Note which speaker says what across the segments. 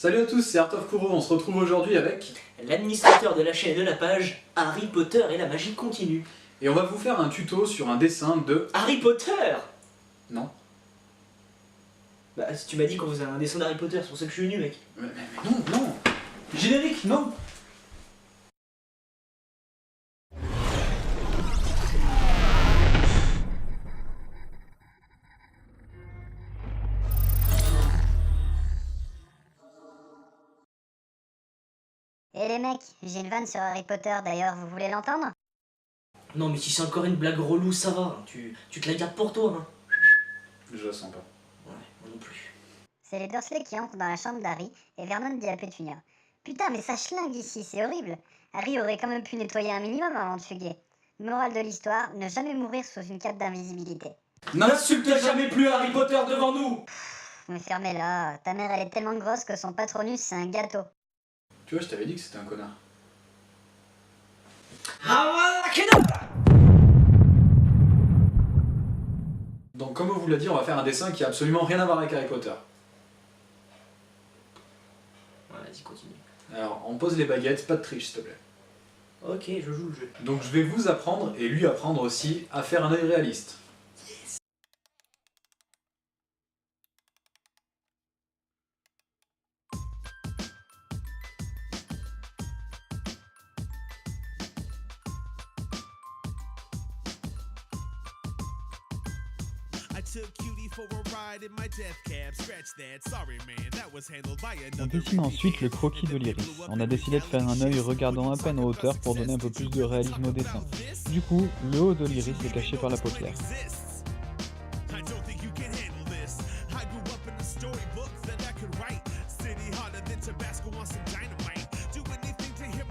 Speaker 1: Salut à tous, c'est Art of Kuro, on se retrouve aujourd'hui avec...
Speaker 2: l'administrateur de la chaîne et de la page, Harry Potter et la magie continue.
Speaker 1: Et on va vous faire un tuto sur un dessin de...
Speaker 2: Harry Potter!
Speaker 1: Non.
Speaker 2: Bah si tu m'as dit qu'on faisait un dessin d'Harry Potter, c'est pour ça que je suis venu mec.
Speaker 1: Mais non. Générique, non.
Speaker 3: Et les mecs, j'ai une vanne sur Harry Potter d'ailleurs, vous voulez l'entendre?
Speaker 2: Non mais si c'est encore une blague relou, ça va, tu te la gardes pour toi, hein.
Speaker 1: Je la sens pas.
Speaker 2: Ouais, moi non plus.
Speaker 3: C'est les Dursley qui entrent dans la chambre d'Harry et Vernon dit à Pétunia: putain mais ça schlingue ici, c'est horrible. Harry aurait quand même pu nettoyer un minimum avant de fuguer. Morale de l'histoire, ne jamais mourir sous une cape d'invisibilité.
Speaker 1: N'insulte jamais plus Harry Potter devant nous.
Speaker 3: Mais fermez-la, ta mère elle est tellement grosse que son patronus c'est un gâteau.
Speaker 1: Tu vois, je t'avais dit que c'était un connard. Donc comme on vous l'a dit, on va faire un dessin qui a absolument rien à voir avec Harry Potter.
Speaker 2: Ouais, vas-y, continue.
Speaker 1: Alors, on pose les baguettes, pas de triche s'il te plaît.
Speaker 2: Ok, je joue le jeu.
Speaker 1: Donc je vais vous apprendre, et lui apprendre aussi, à faire un œil réaliste.
Speaker 4: On dessine ensuite le croquis de l'iris. On a décidé de faire un œil regardant à peine en hauteur pour donner un peu plus de réalisme au dessin. Du coup, le haut de l'iris est caché par la paupière.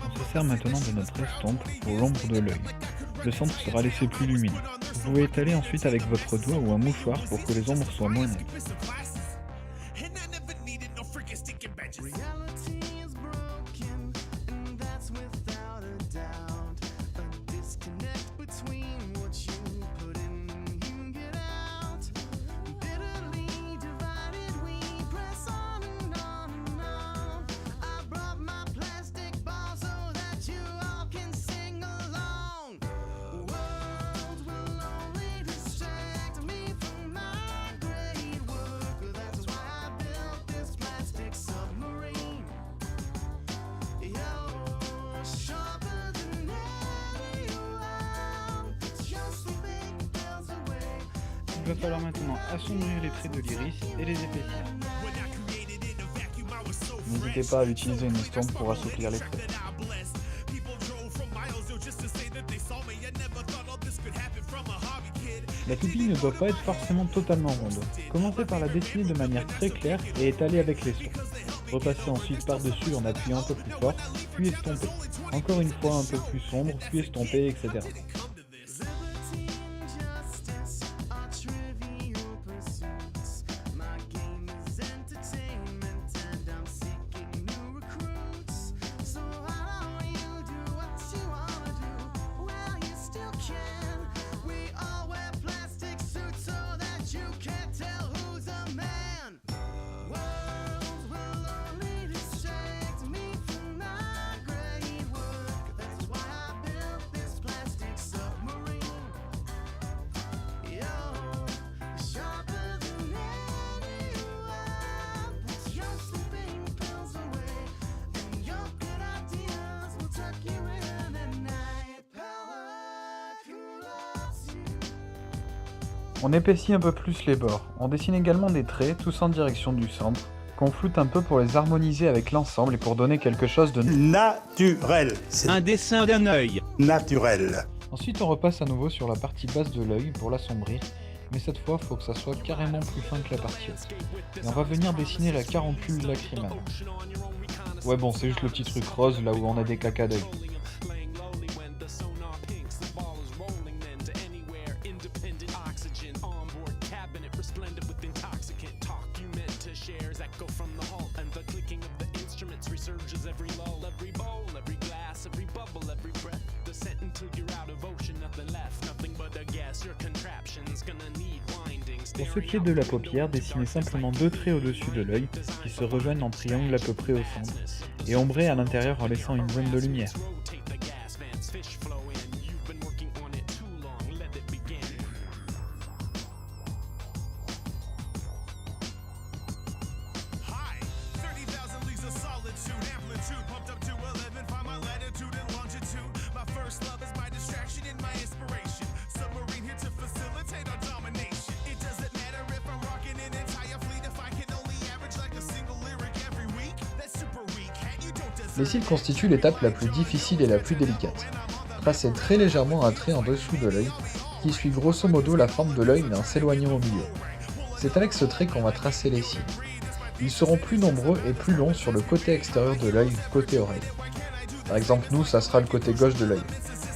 Speaker 4: On se sert maintenant de notre estompe pour l'ombre de l'œil. Le centre sera laissé plus lumineux. Vous pouvez étaler ensuite avec votre doigt ou un mouchoir pour que les ombres soient moins nettes. Il va falloir maintenant assombrir les traits de l'iris et les épaissir. N'hésitez pas à utiliser une estompe pour assouplir les traits. La pupille ne doit pas être forcément totalement ronde. Commencez par la dessiner de manière très claire et étaler avec l'estompe. Repassez ensuite par-dessus en appuyant un peu plus fort, puis estomper. Encore une fois un peu plus sombre, puis estomper, etc. On épaissit un peu plus les bords. On dessine également des traits, tous en direction du centre, qu'on floute un peu pour les harmoniser avec l'ensemble et pour donner quelque chose de
Speaker 5: naturel. C'est
Speaker 6: un dessin d'un œil.
Speaker 5: Naturel.
Speaker 4: Ensuite, on repasse à nouveau sur la partie basse de l'œil pour l'assombrir, mais cette fois, il faut que ça soit carrément plus fin que la partie haute. Et on va venir dessiner la caroncule lacrymale. Ouais bon, c'est juste le petit truc rose là où on a des cacas d'œil.
Speaker 6: Until you're out of ocean, nothing left, nothing but a guess. Your contraption's gonna need windings.
Speaker 4: Pour ce qui est de la paupière, dessinez simplement 2 traits au-dessus de l'œil qui se rejoignent en triangle à peu près au centre, et ombrez à l'intérieur en laissant une zone de lumière. Les cils constituent l'étape la plus difficile et la plus délicate. Tracez très légèrement un trait en dessous de l'œil, qui suit grosso modo la forme de l'œil mais en s'éloignant au milieu. C'est avec ce trait qu'on va tracer les cils. Ils seront plus nombreux et plus longs sur le côté extérieur de l'œil, côté oreille. Par exemple, nous, ça sera le côté gauche de l'œil.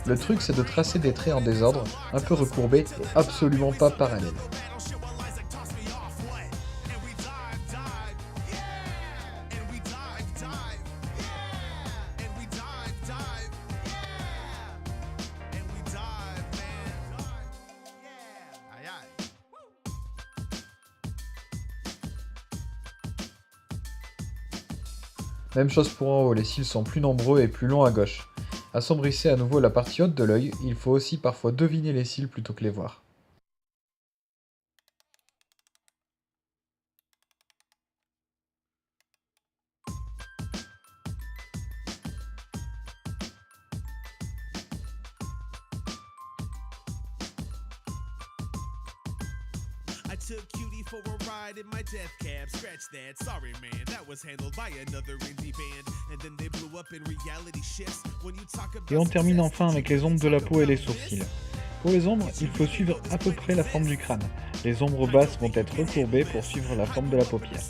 Speaker 4: Le truc, c'est de tracer des traits en désordre, un peu recourbés et absolument pas parallèles. Même chose pour en haut, les cils sont plus nombreux et plus longs à gauche. Assombrissez à nouveau la partie haute de l'œil, il faut aussi parfois deviner les cils plutôt que les voir.
Speaker 6: I took Cutie for a ride in my death cab. Scratch that, sorry man, that was handled by another indie band. And then they blew up in reality shifts. When you talk about
Speaker 4: Et on termine enfin avec les ombres de la peau et les sourcils. Pour les ombres, il faut suivre à peu près la forme du crâne. Les ombres basses vont être recourbées pour suivre la forme de la paupière.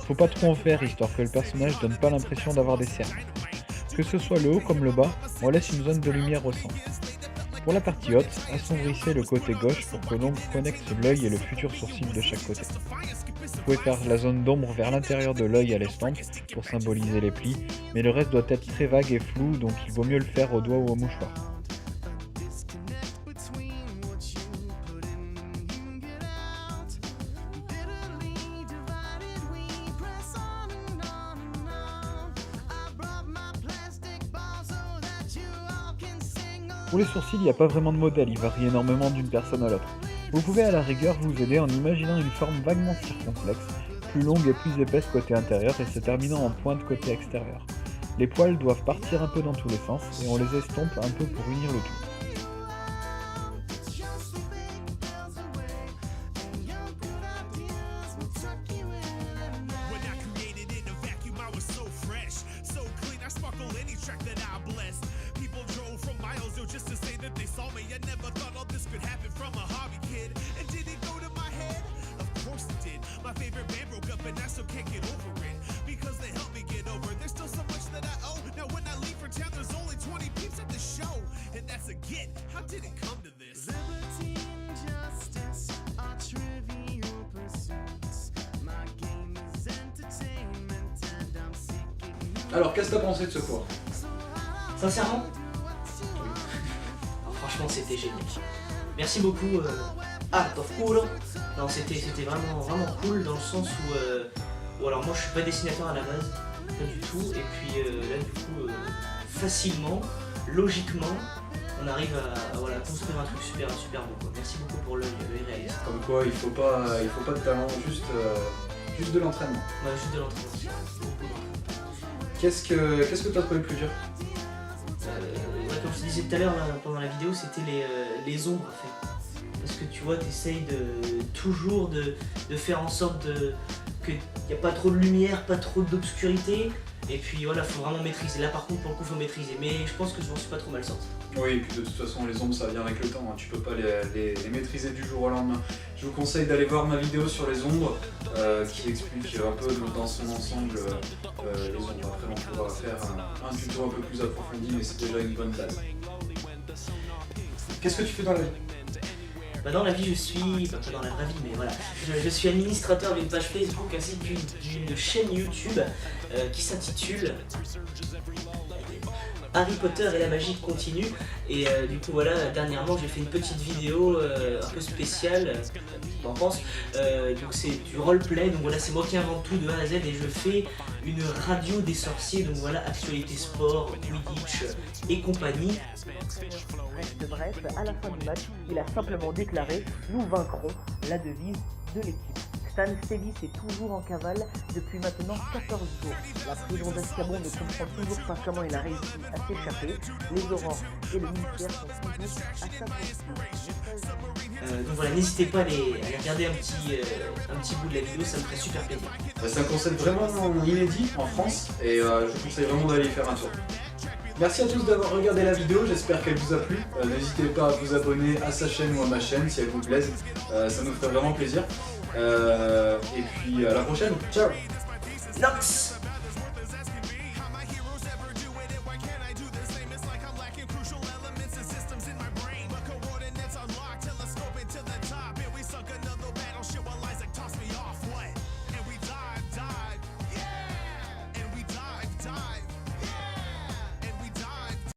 Speaker 4: Faut pas trop en faire histoire que le personnage donne pas l'impression d'avoir des cernes. Que ce soit le haut comme le bas, on laisse une zone de lumière au centre. Pour la partie haute, assombrissez le côté gauche pour que l'ombre connecte l'œil et le futur sourcil de chaque côté. Vous pouvez faire la zone d'ombre vers l'intérieur de l'œil à l'estampe pour symboliser les plis, mais le reste doit être très vague et flou, donc il vaut mieux le faire au doigt ou au mouchoir. Pour les sourcils, il n'y a pas vraiment de modèle, ils varient énormément d'une personne à l'autre. Vous pouvez à la rigueur vous aider en imaginant une forme vaguement circonflexe, plus longue et plus épaisse côté intérieur et se terminant en pointe côté extérieur. Les poils doivent partir un peu dans tous les sens et on les estompe un peu pour unir le tout.
Speaker 6: Just to say that they saw me, I never thought all this could happen from a hobby kid. And did it go to my head? Of course it did. My favorite band broke up and I still can't get over it. Because they helped me get over it. There's still so much that I owe. Now when I leave for town, there's only 20 peeps at the show. And that's a get. How did it come to this? Liberty and justice are trivial pursuits. My game is entertainment and I'm seeking.
Speaker 1: Alors, qu'est-ce que t'as pensé de ce cours?
Speaker 2: Sincèrement, franchement, c'était génial. Merci beaucoup, Art of Cool. Non, c'était vraiment cool dans le sens où alors moi je suis pas dessinateur à la base, pas du tout. Et puis là du coup, facilement, logiquement, on arrive à voilà, construire un truc super beau, quoi. Merci beaucoup pour l'œil réaliste.
Speaker 1: Comme quoi, il faut pas de talent, juste de l'entraînement.
Speaker 2: Ouais, juste de l'entraînement. Beaucoup d'entraînement.
Speaker 1: Qu'est-ce que t'as trouvé le plus dur?
Speaker 2: Ouais, comme je te disais tout à l'heure pendant la vidéo, c'était les ombres à faire. Parce que tu vois, tu essayes toujours de faire en sorte qu'il n'y a pas trop de lumière, pas trop d'obscurité. Et puis voilà, faut vraiment maîtriser. Là par contre, pour le coup, faut maîtriser. Mais je pense que je m'en suis pas trop mal sorti.
Speaker 1: Oui, et puis de toute façon, les ombres, ça vient avec le temps. Hein. Tu peux pas les maîtriser du jour au lendemain. Je vous conseille d'aller voir ma vidéo sur les ombres, qui explique un peu dans son ensemble les ombres. Après, on pourra faire un tuto un peu plus approfondi, mais c'est déjà une bonne base. Qu'est-ce que tu fais dans la vie?
Speaker 2: Bah dans la vie, je suis, pas dans la vraie vie, mais voilà, je suis administrateur d'une page Facebook ainsi qu'une chaîne YouTube qui s'intitule Harry Potter et la magie continue. Et du coup voilà, dernièrement j'ai fait une petite vidéo un peu spéciale, j'en pense. Donc c'est du roleplay, donc voilà, c'est moi qui invente tout de A à Z et je fais une radio des sorciers, donc voilà, actualité sport, Quidditch et compagnie.
Speaker 7: Reste bref, à la fin du match, il a simplement déclaré « Nous vaincrons », la devise de l'équipe. Stan Stevie est toujours en cavale depuis maintenant 14 jours. La prison d'Azkaban ne comprend toujours pas comment il a réussi à s'échapper. Les aurores et le ministère sont toujours à sa poursuite.
Speaker 2: Donc voilà, n'hésitez pas à aller regarder un petit bout de la vidéo, ça me ferait super plaisir.
Speaker 1: C'est un concept vraiment inédit en France et je conseille vraiment d'aller y faire un tour. Merci à tous d'avoir regardé la vidéo, j'espère qu'elle vous a plu. N'hésitez pas à vous abonner à sa chaîne ou à ma chaîne si elle vous plaise, ça nous ferait vraiment plaisir. Et puis à la prochaine, ciao.
Speaker 2: Nox.